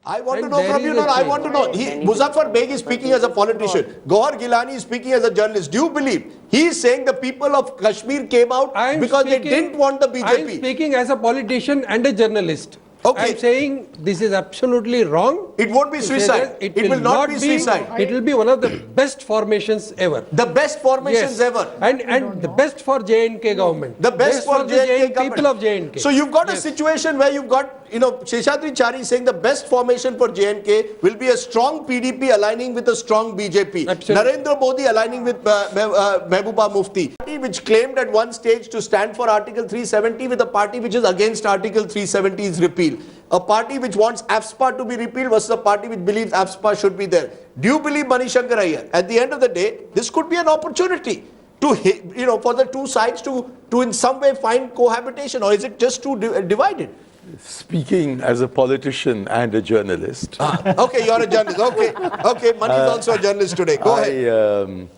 I want to know from you, I want to know. Muzaffar Beg is speaking as a politician. Gohar Gilani is speaking as a journalist. Do you believe he is saying the people of Kashmir came out because they didn't want the BJP? I am speaking as a politician and a journalist. Okay. I am saying this is absolutely wrong. It won't be suicide. It will not be suicide. It will be one of the best formations ever. The best formations ever. And the best for J&K government. The best for J&K government. People of J&K. So you've got a situation where you've got, Seshadri Chari saying the best formation for J&K will be a strong PDP aligning with a strong BJP. Absolutely. Narendra Modi aligning with Mehbooba Mufti. Party which claimed at one stage to stand for Article 370 with a party which is against Article 370's repeal. A party which wants AFSPA to be repealed versus a party which believes AFSPA should be there. Do you believe, Manishankar Iyer, at the end of the day, this could be an opportunity to, for the two sides to in some way find cohabitation, or is it just too divided? Speaking as a politician and a journalist. Okay, you're a journalist. Okay, Mani is also a journalist today. Go ahead.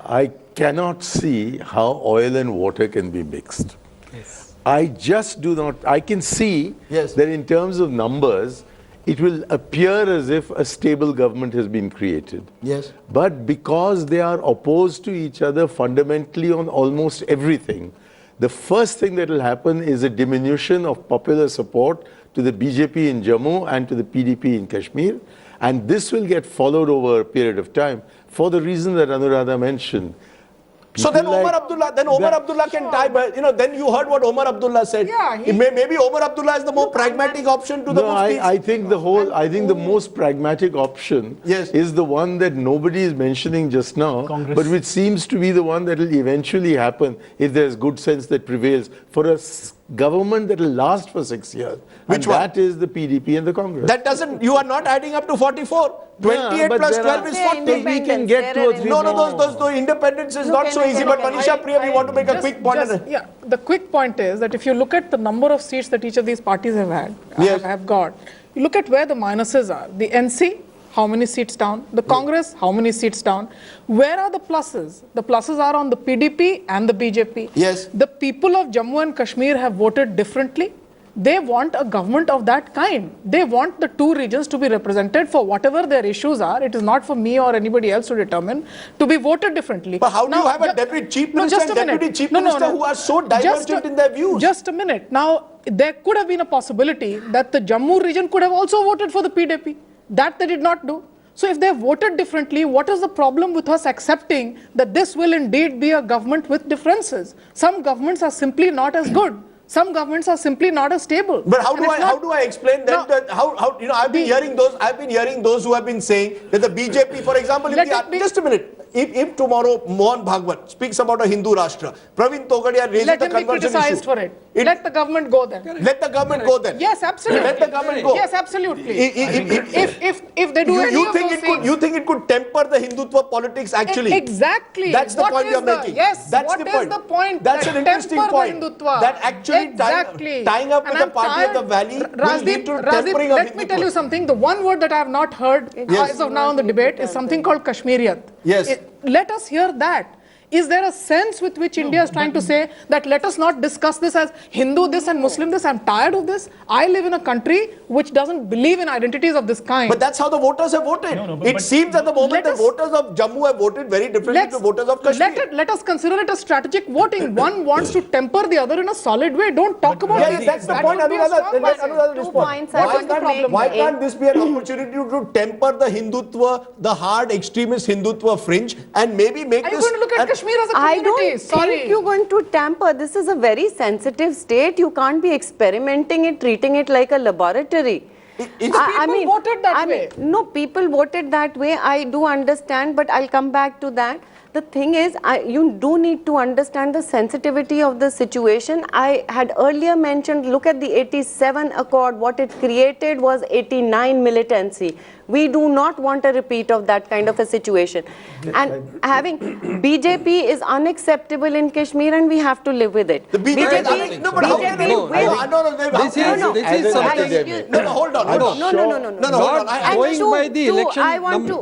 I cannot see how oil and water can be mixed. Yes. I just do not. I can see that in terms of numbers, it will appear as if a stable government has been created. Yes. But because they are opposed to each other fundamentally on almost everything, the first thing that will happen is a diminution of popular support to the BJP in Jammu and to the PDP in Kashmir. And this will get followed over a period of time for the reason that Anuradha mentioned. So then Omar Abdullah can tie, but then you heard what Omar Abdullah said. Yeah, maybe Omar Abdullah is the more pragmatic option to the Muftis. I think the most pragmatic option is the one that nobody is mentioning just now, but which seems to be the one that will eventually happen if there's good sense that prevails for a government that will last for 6 years. Which one? That is the PDP and the Congress. That doesn't, you are not adding up to 44. 28 plus 12 is 40. We can get to a 3. No, those independence is not so easy. But Manisha Priya, we want to make a quick point. The quick point is that if you look at the number of seats that each of these parties have had, have got, you look at where the minuses are. The NC, how many seats down? The Congress, how many seats down? Where are the pluses? The pluses are on the PDP and the BJP. Yes. The people of Jammu and Kashmir have voted differently. They want a government of that kind. They want the two regions to be represented for whatever their issues are. It is not for me or anybody else to determine, to be voted differently. But how do you have a deputy chief minister and deputy chief minister who are so divergent in their views? Just a minute. Now, there could have been a possibility that the Jammu region could have also voted for the PDP. That they did not do. So if they voted differently, what is the problem with us accepting that this will indeed be a government with differences? Some governments are simply not as good. Some governments are simply not as stable. But how do I explain that? I've been hearing those who have been saying that the BJP, for example, just a minute. If tomorrow Mohan Bhagwat speaks about a Hindu Rashtra, Praveen Togadia raises the conversion issue. For it. Let the government go then. Let the government go then. Yes, absolutely. Let the government go. Yes, absolutely. If they do you think it could temper the Hindutva politics actually? Exactly. That's the point you're making. Yes. That's what the point. Is the point? That's an interesting point. That actually tying up with the party of the valley will lead to tempering of Hindutva. Let me tell you something. The one word that I have not heard as of now in the debate is something called Kashmiriyat. Yes. Let us hear that. Is there a sense with which India is trying to say that let us not discuss this as Hindu this and Muslim this? I'm tired of this. I live in a country which doesn't believe in identities of this kind. But that's how the voters have voted. It seems at the moment the voters of Jammu have voted very differently to voters of Kashmir. Let us consider it a strategic voting. One wants to temper the other in a solid way. Don't talk about this. That's the point. Why can't this be an opportunity to temper the Hindutva, the hard extremist Hindutva fringe, and maybe make this... Are you going to look at Kashmir as a community? I don't think you're going to tamper. This is a very sensitive state. You can't be experimenting it, treating it like a laboratory. People voted that way. No, people voted that way. I do understand, but I'll come back to that. The thing is, you do need to understand the sensitivity of the situation. I had earlier mentioned, look at the 87 Accord. What it created was 89 militancy. We do not want a repeat of that kind of a situation. And having BJP is unacceptable in Kashmir and we have to live with it. The BJP hold on. Going by the election,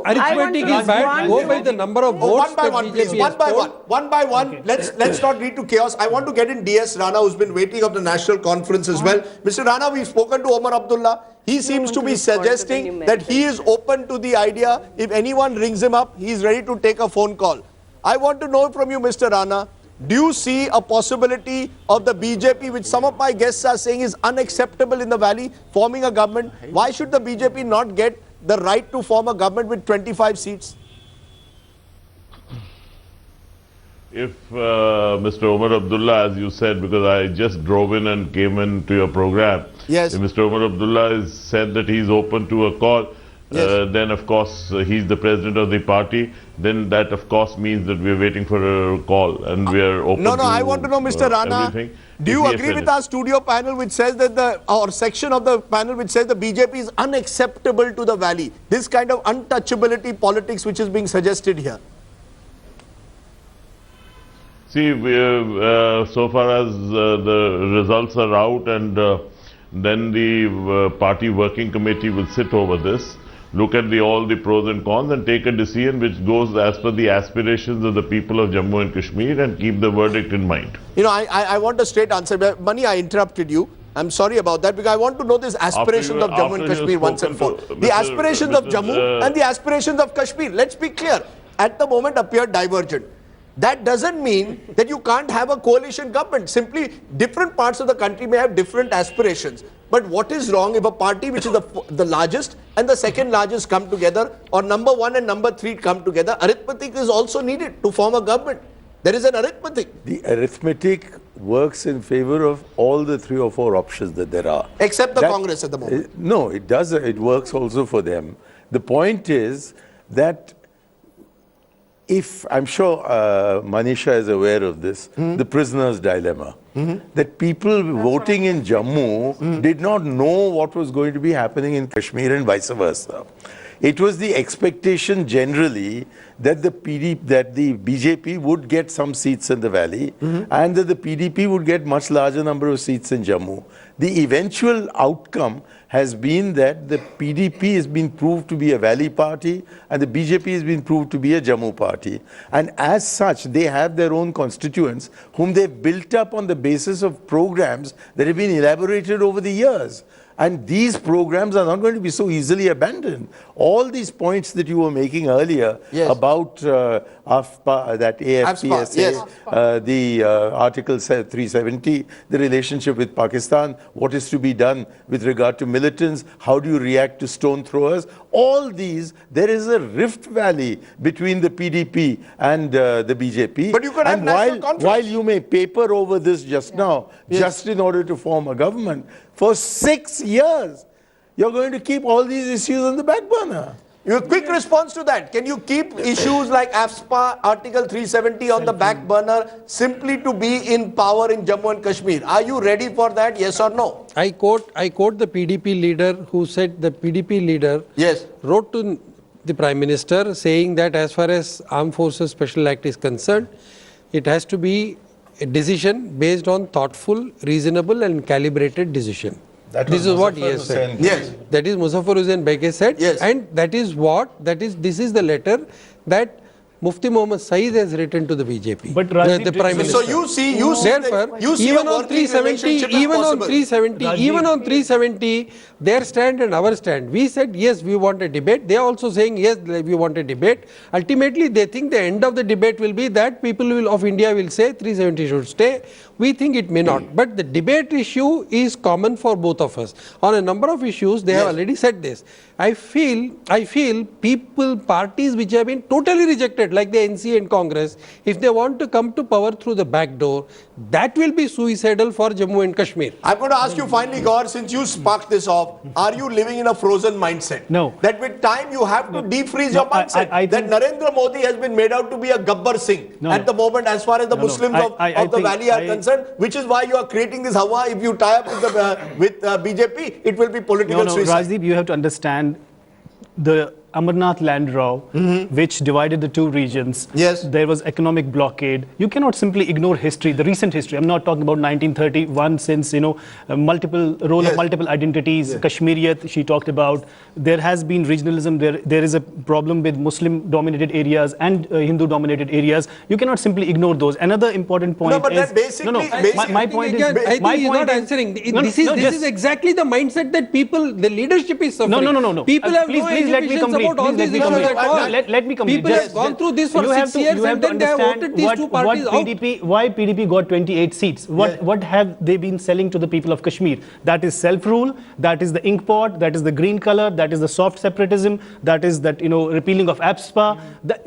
arithmetic is bad. Go by the number of votes that please, BJP one has by told. one. One by one. Let's not lead to chaos. I want to get in DS Rana, who's been waiting of the national conference as well. Mr. Rana, we've spoken to Omar Abdullah. He seems to be suggesting that he is open to the idea. If anyone rings him up, he's ready to take a phone call. I want to know from you, Mr. Rana, do you see a possibility of the BJP, which some of my guests are saying is unacceptable in the valley, forming a government? Why should the BJP not get the right to form a government with 25 seats? If Mr. Omar Abdullah, as you said, because I just drove in and came into your program, Yes. if Mr. Omar Abdullah has said that he's open to a call, Yes. then of course he's the president of the party, then that of course means that we're waiting for a call and we're open No, to I want to know, Mr. Rana, everything. do If you he has agree said with it. our studio panel which says that or section of the panel which says the BJP is unacceptable to the valley? This kind of untouchability politics which is being suggested here. See, so far as the results are out and then the party working committee will sit over this, look at all the pros and cons and take a decision which goes as per the aspirations of the people of Jammu and Kashmir and keep the verdict in mind. You know, I want a straight answer. Mani, I interrupted you. I'm sorry about that because I want to know these aspirations of Jammu and after Kashmir you've once and for all. spoken to The Mr. aspirations of Jammu and the aspirations of Kashmir, let's be clear, at the moment appear divergent. That doesn't mean that you can't have a coalition government. Simply, different parts of the country may have different aspirations. But what is wrong if a party which is the largest and the second largest come together, or number 1 and number 3 come together? Arithmetic is also needed to form a government. There is an arithmetic. The arithmetic works in favor of all the 3 or 4 options that there are. Except the Congress at the moment. No, it does. It works also for them. The point is that if, I'm sure Manisha is aware of this, the prisoner's dilemma, that people voting in Jammu did not know what was going to be happening in Kashmir and vice versa. It was the expectation generally that the BJP would get some seats in the valley and that the PDP would get much larger number of seats in Jammu. The eventual outcome has been that the PDP has been proved to be a valley party and the BJP has been proved to be a Jammu party. And as such, they have their own constituents whom they've built up on the basis of programs that have been elaborated over the years. And these programs are not going to be so easily abandoned. All these points that you were making earlier about AFPA, that AFPSA, yes. the Article 370, the relationship with Pakistan, what is to be done with regard to militants, how do you react to stone throwers, all these, there is a rift valley between the PDP and the BJP. But you could have and national conference. while you may paper over this just now, just in order to form a government, for 6 years, you're going to keep all these issues on the back burner. Your quick response to that. Can you keep issues like AFSPA, Article 370 on the back burner simply to be in power in Jammu and Kashmir? Are you ready for that, yes or no? I quote the PDP leader who said the PDP leader wrote to the Prime Minister saying that as far as Armed Forces Special Act is concerned, it has to be a decision based on thoughtful, reasonable and calibrated decision. This is what he has said. Yes. That is Muzaffar Hussain Bege said. Yes. And this is the letter that Mufti Muhammad Saeed has written to the BJP. But Rajiv, the Prime Minister. So you see Therefore, you see even a on working 370, relationship as even on possible. 370, Rajiv. even on 370, their stand and our stand. We said yes, we want a debate. They are also saying yes, we want a debate. Ultimately, they think the end of the debate will be that people of India will say 370 should stay. We think it may not. But the debate issue is common for both of us. On a number of issues, they have already said this. I feel parties which have been totally rejected, like the NC and Congress, if they want to come to power through the back door, that will be suicidal for Jammu and Kashmir. I'm going to ask you finally, Gaur, since you sparked this off, are you living in a frozen mindset? No. That with time you have to defreeze your mindset. I that think- Narendra Modi has been made out to be a Gabbar Singh at the moment as far as the Muslims of the think valley are concerned, which is why you are creating this hawa. If you tie up with BJP, it will be political suicide. Rajdeep, you have to understand Amarnath land row, which divided the two regions. Yes. There was economic blockade. You cannot simply ignore history, the recent history. I'm not talking about 1931, since, multiple role Yes. of multiple identities, Kashmiriyat, she talked about. There has been regionalism. There is a problem with Muslim-dominated areas and Hindu-dominated areas. You cannot simply ignore those. Another important point No, but is... that basically- my point is... I think my he's point not is- answering. No, This is exactly the mindset that the leadership is suffering. No. People have Please no let me education complete. about all Please these let me issues complete. at all. Let me complete. People have gone through this for You have 6 to- years you have and to then they have understand voted these two parties what out. PDP, why PDP got 28 seats. What have they been selling to the people of Kashmir? That is self-rule, that is the ink pot, that is the green color, that is the soft separatism, that is that, repealing of APSPA.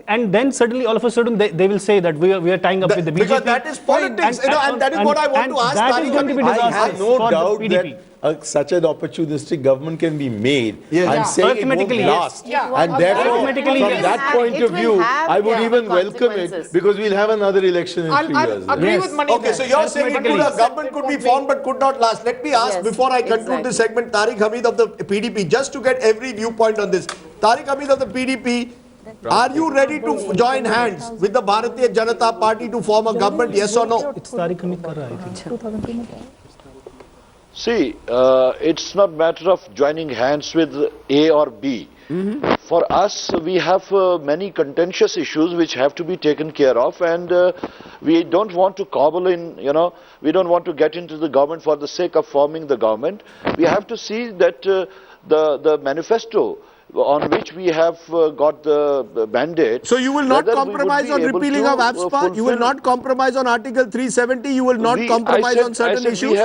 And then suddenly, all of a sudden, they will say that we are tying up with the BJP. Because that is politics, and that is what I want to ask That is Tariq going to be Hamid. I have disastrous no for doubt the PDP. that such an opportunistic government can be made. Yes. I'm Yeah. saying it won't Arithmetically, yes. last. Yeah. And therefore, Arithmetically, from yes. that point It of will view, have, I would yeah, even welcome it consequences. because we'll have another election in 3 I'll years. agree Yes. with Mani. Okay, so you're saying it could, a government could be formed but could not last. Let me ask, Yes, before I conclude this segment, Tariq Hamid of the PDP, just to get every viewpoint on this. Tariq Hamid of the PDP, are you ready to join hands with the Bharatiya Janata Party to form a government, yes or no? It's Tariq Hamid kar raha hai, I think. See, it's not matter of joining hands with A or B. For us, we have many contentious issues which have to be taken care of, and we don't want to cobble in, we don't want to get into the government for the sake of forming the government. We have to see that the manifesto on which we have got the mandate. So you will not whether we would compromise be on able repealing to, of APSPA? You will fulfill- not compromise on Article 370? You will not We- compromise on certain we issues?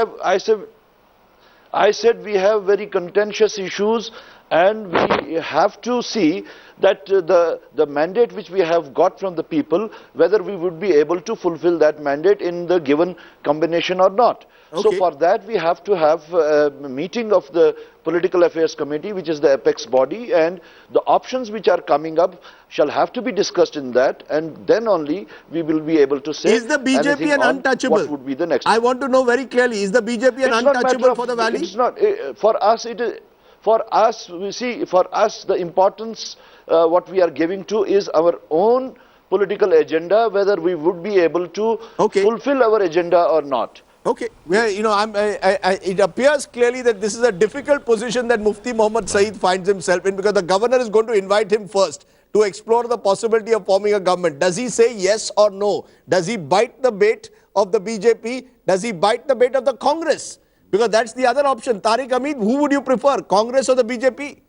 I said we have very contentious issues, and we have to see that the mandate which we have got from the people, whether we would be able to fulfill that mandate in the given combination or not. So Okay. for that we have to have a meeting of the Political Affairs Committee, which is the apex body, and the options which are coming up shall have to be discussed in that, and then only we will be able to say Is the BJP anything an on untouchable? what would be the next. I want to know very clearly, is the BJP an It's not untouchable matter of- for the valley? It's not for us. It is for us. We see for us the importance what we are giving to is our own political agenda, whether we would be able to fulfill our agenda or not. Okay, well, it appears clearly that this is a difficult position that Mufti Mohammad Saeed finds himself in, because the governor is going to invite him first to explore the possibility of forming a government. Does he say yes or no? Does he bite the bait of the BJP? Does he bite the bait of the Congress? Because that's the other option. Tariq Hamid, who would you prefer, Congress or the BJP?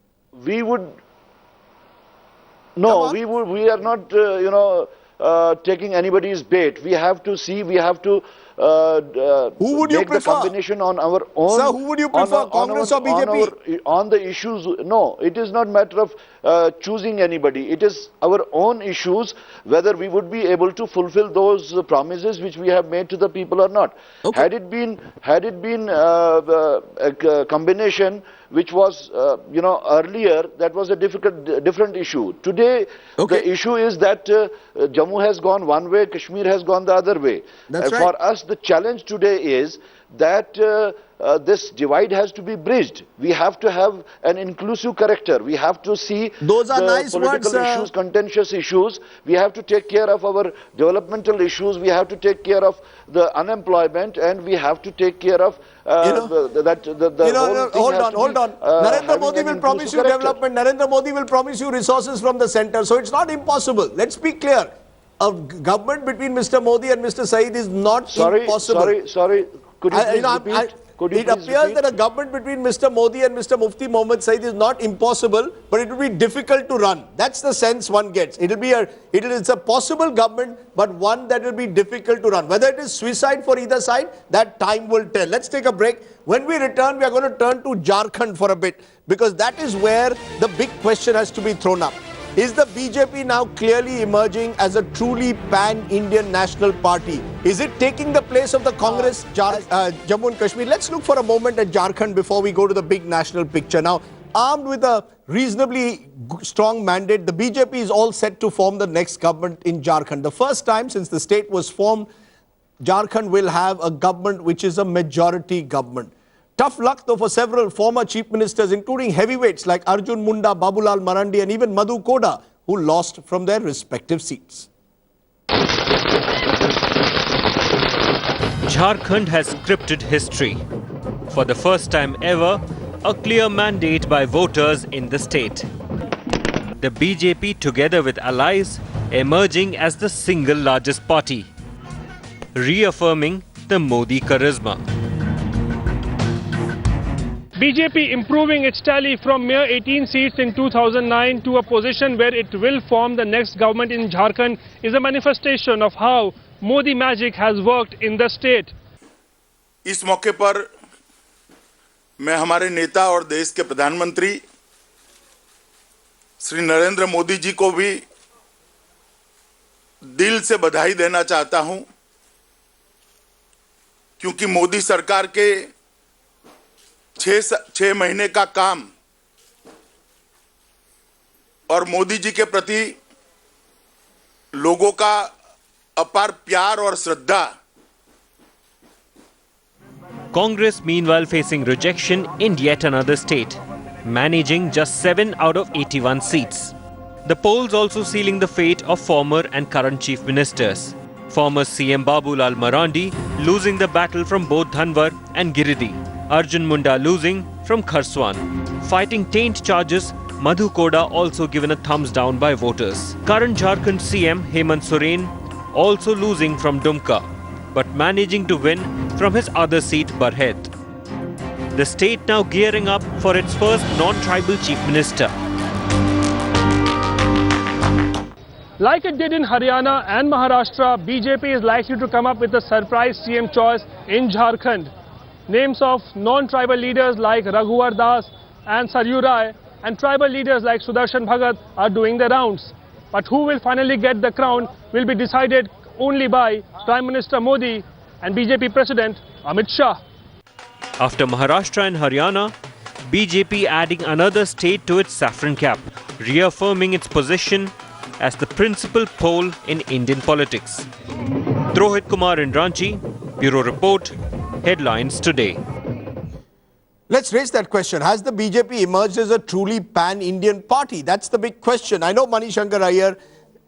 We would. No, we are not, taking anybody's bait. We have to see. We have to. Who would you make prefer? the combination on our own. Sir, who would you prefer, Congress or BJP? On the issues, no, it is not matter of choosing anybody. It is our own issues, whether we would be able to fulfill those promises which we have made to the people or not. Okay. Had it been a combination which was, earlier, that was a different issue. Today, the issue is that Jammu has gone one way, Kashmir has gone the other way. That's right. For us, the challenge today is that this divide has to be bridged. We have to have an inclusive character. We have to see Those are the nice political words, issues, contentious issues. We have to take care of our developmental issues. We have to take care of the unemployment, and we have to take care of whole thing Hold on. Narendra Modi will promise you development. Narendra Modi will promise you resources from the center. So it's not impossible. Let's be clear. A government between Mr. Modi and Mr. Saeed is not impossible. Sorry. Could you please repeat? It appears that a government between Mr. Modi and Mr. Mufti Mohammad Saeed is not impossible, but it will be difficult to run. That's the sense one gets. It's a possible government, but one that will be difficult to run. Whether it is suicide for either side, that time will tell. Let's take a break. When we return, we are going to turn to Jharkhand for a bit, because that is where the big question has to be thrown up. Is the BJP now clearly emerging as a truly pan-Indian national party? Is it taking the place of the Congress, Jammu and Kashmir? Let's look for a moment at Jharkhand before we go to the big national picture. Now, armed with a reasonably strong mandate, the BJP is all set to form the next government in Jharkhand. The first time since the state was formed, Jharkhand will have a government which is a majority government. Tough luck though for several former chief ministers, including heavyweights like Arjun Munda, Babulal Marandi and even Madhu Koda, who lost from their respective seats. Jharkhand has scripted history. For the first time ever, a clear mandate by voters in the state. The BJP, together with allies, emerging as the single largest party, reaffirming the Modi charisma. BJP improving its tally from mere 18 seats in 2009 to a position where it will form the next government in Jharkhand is a manifestation of how Modi magic has worked in the state. इस मौके पर मैं हमारे नेता और देश के प्रधानमंत्री श्री नरेंद्र मोदी जी को भी दिल से बधाई देना चाहता हूं, क्योंकि मोदी सरकार के 6 महीने का काम और मोदी जी के प्रति लोगों का अपार प्यार और श्रद्धा. Congress meanwhile facing rejection in yet another state, managing just 7 out of 81 seats. The polls also sealing the fate of former and current chief ministers. Former CM Babulal Marandi losing the battle from both Dhanwar and Giridih. Arjun Munda losing from Kharswan. Fighting taint charges, Madhu Koda also given a thumbs down by voters. Current Jharkhand CM Hemant Soren also losing from Dumka, but managing to win from his other seat, Barhet. The state now gearing up for its first non-tribal chief minister. Like it did in Haryana and Maharashtra, BJP is likely to come up with a surprise CM choice in Jharkhand. Names of non-tribal leaders like Raghuvar Das and Saryu Rai and tribal leaders like Sudarshan Bhagat are doing the rounds. But who will finally get the crown will be decided only by Prime Minister Modi and BJP President Amit Shah. After Maharashtra and Haryana, BJP adding another state to its saffron cap, reaffirming its position as the principal pole in Indian politics. Drohit Kumar in Ranchi, Bureau Report, Headlines Today. Let's raise that question. Has the BJP emerged as a truly pan-Indian party? That's the big question. I know, Manishankar Iyer,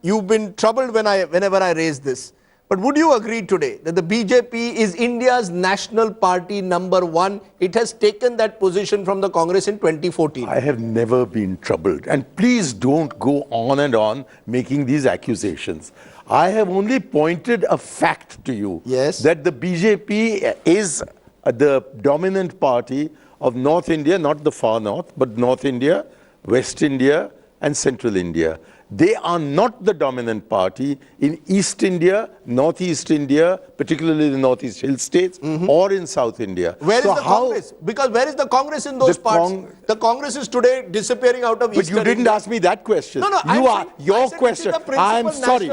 you've been troubled whenever I raise this. But would you agree today that the BJP is India's national party #1? It has taken that position from the Congress in 2014. I have never been troubled. And please don't go on and on making these accusations. I have only pointed a fact to you. Yes. That the BJP is the dominant party of North India, not the far north, but North India, West India and Central India. They are not the dominant party in East India, Northeast India, particularly the Northeast Hill states, or in South India. Where is the Congress? Because where is the Congress in those parts? The Congress is today disappearing out of Eastern India. But you didn't ask me that question. No, Your question. I'm sorry.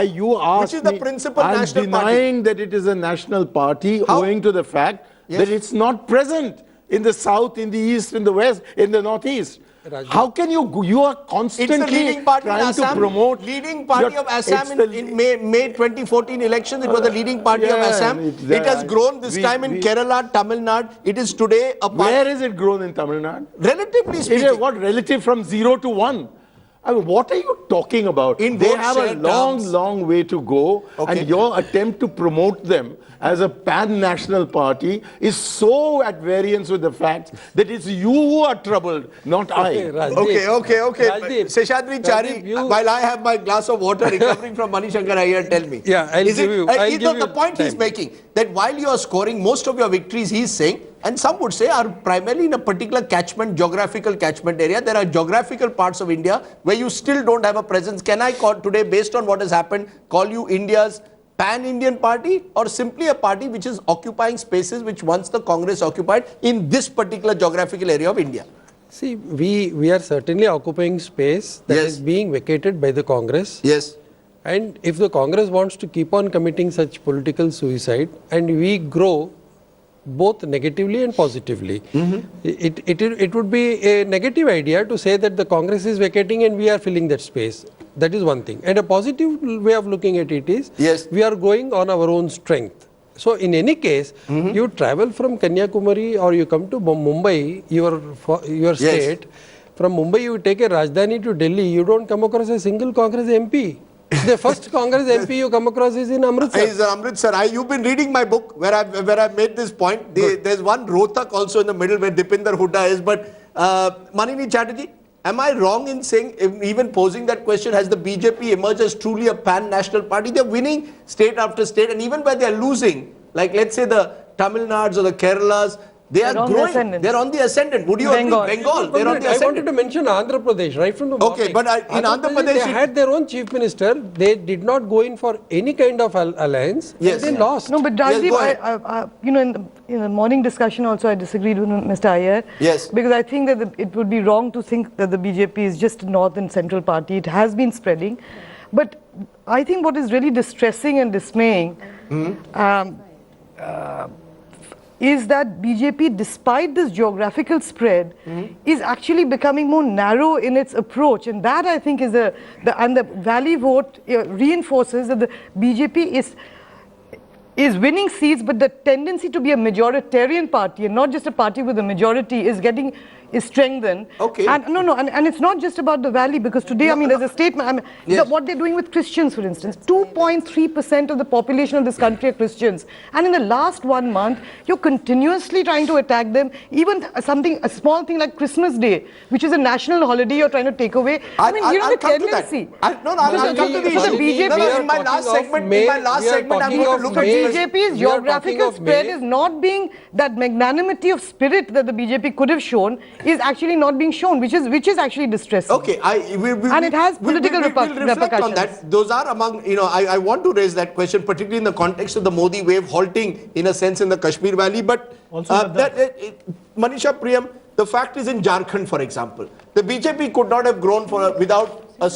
You asked which is the principal I'm national denying that it is a national party owing to the fact that it's not present in the South, in the East, in the West, in the Northeast. How can you are constantly it's the leading party trying in Assam, to promote leading party of Assam in May 2014 elections. It was the leading party of Assam. It has grown this time in Kerala, Tamil Nadu. It is today a party. Where is it grown in Tamil Nadu? Relatively speaking. It is what, relative from 0 to 1? I mean, what are you talking about? They have a long way to go, and your attempt to promote them as a pan-national party is so at variance with the fact that it's you who are troubled, not I. Okay. Seshadri Chari, while I have my glass of water recovering from Manishankar Iyer, tell me. Yeah, I'll give you the point he's making, that while you are scoring most of your victories, he's saying, and some would say are primarily in a particular geographical catchment area. There are geographical parts of India where you still don't have a presence. Can I call today, based on what has happened, call you India's pan-Indian party, or simply a party which is occupying spaces which once the Congress occupied in this particular geographical area of India? See, we are certainly occupying space that is being vacated by the Congress. Yes. And if the Congress wants to keep on committing such political suicide and we grow both negatively and positively, it would be a negative idea to say that the Congress is vacating and we are filling that space. That is one thing. And a positive way of looking at it is we are going on our own strength. So in any case, you travel from Kanyakumari or you come to Mumbai, your state. From Mumbai, you take a Rajdhani to Delhi. You don't come across a single Congress MP. The first Congress MP you come across is in Amritsar. Is Amritsar. You've been reading my book where I've made this point. There's one Rohtak also in the middle where Dipinder Hooda is. But Manini Chatterjee, am I wrong in saying, even posing that question, has the BJP emerged as truly a pan-national party? They're winning state after state, and even when they're losing, like let's say the Tamil Nads or the Keralas, they are growing. They're on the ascendant. Would you agree? Bengal, they're on the ascendant. I wanted to mention Andhra Pradesh right from the morning. Okay, but in Andhra Pradesh, they had their own chief minister. They did not go in for any kind of alliance. Yes. And they lost. No, but Rajdeep, in the morning discussion also I disagreed with Mr. Iyer. Yes. Because I think that it would be wrong to think that the BJP is just a north and central party. It has been spreading. But I think what is really distressing and dismaying is that BJP, despite this geographical spread, is actually becoming more narrow in its approach. And that, I think, is the Valley vote reinforces that the BJP is winning seats, but the tendency to be a majoritarian party and not just a party with a majority is strengthened. Okay. And it's not just about the Valley, because today, there's a statement, what they're doing with Christians, for instance, 2.3% of the population of this country are Christians. And in the last 1 month, you're continuously trying to attack them. Even a small thing like Christmas Day, which is a national holiday, you're trying to take away. I'll come to that. I'll come to the issue. BJP, in my last segment, I'm going to look at BJP's geographical spread is not being that magnanimity of spirit that the BJP could have shown, is actually not being shown, which is actually distressing. Okay, and it has political repercussions. Reflect on that. Those are among, I want to raise that question, particularly in the context of the Modi wave halting, in a sense, in the Kashmir Valley. But Manisha Priyam, the fact is in Jharkhand, for example, the BJP could not have grown without a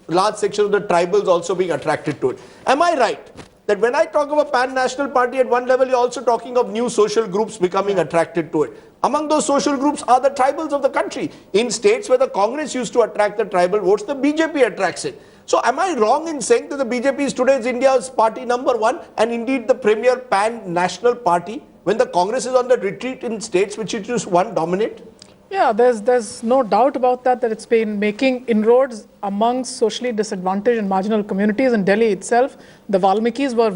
large section of the tribals also being attracted to it. Am I right that when I talk of a pan-national party, at one level you're also talking of new social groups becoming attracted to it? Among those social groups are the tribals of the country. In states where the Congress used to attract the tribal votes, the BJP attracts it. So am I wrong in saying that the BJP is today's India's party number one and indeed the premier pan-national party when the Congress is on the retreat in states which it used to once dominate? Yeah, there's no doubt about that it's been making inroads amongst socially disadvantaged and marginal communities in Delhi itself. The Valmikis were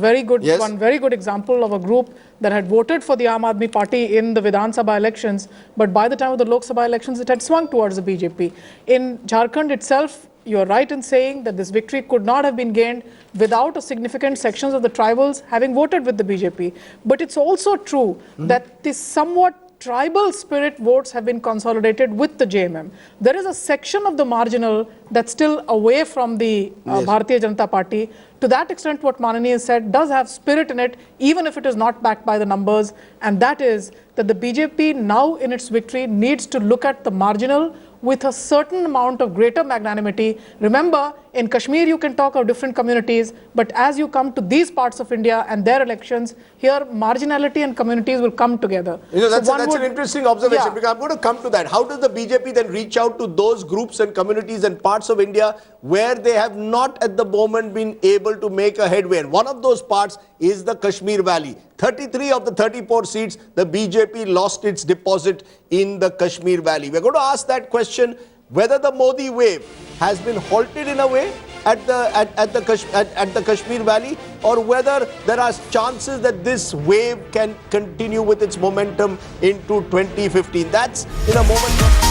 one very good example of a group that had voted for the Aam Aadmi Party in the Vidhan Sabha elections, but by the time of the Lok Sabha elections, it had swung towards the BJP. In Jharkhand itself, you're right in saying that this victory could not have been gained without a significant sections of the tribals having voted with the BJP. But it's also true that this somewhat tribal spirit votes have been consolidated with the JMM. There is a section of the marginal that's still away from the Bharatiya Janata Party. To that extent, what Manani has said does have spirit in it, even if it is not backed by the numbers. And that is that the BJP now in its victory needs to look at the marginal with a certain amount of greater magnanimity. Remember, in Kashmir, you can talk of different communities, but as you come to these parts of India and their elections, here marginality and communities will come together. That's an interesting observation, because I'm going to come to that. How does the BJP then reach out to those groups and communities and parts of India where they have not at the moment been able to make a headway? And one of those parts is the Kashmir Valley. 33 of the 34 seats, the BJP lost its deposit in the Kashmir Valley. We're going to ask that question, whether the Modi wave has been halted in a way at the Kashmir Valley, or whether there are chances that this wave can continue with its momentum into 2015. That's in a moment.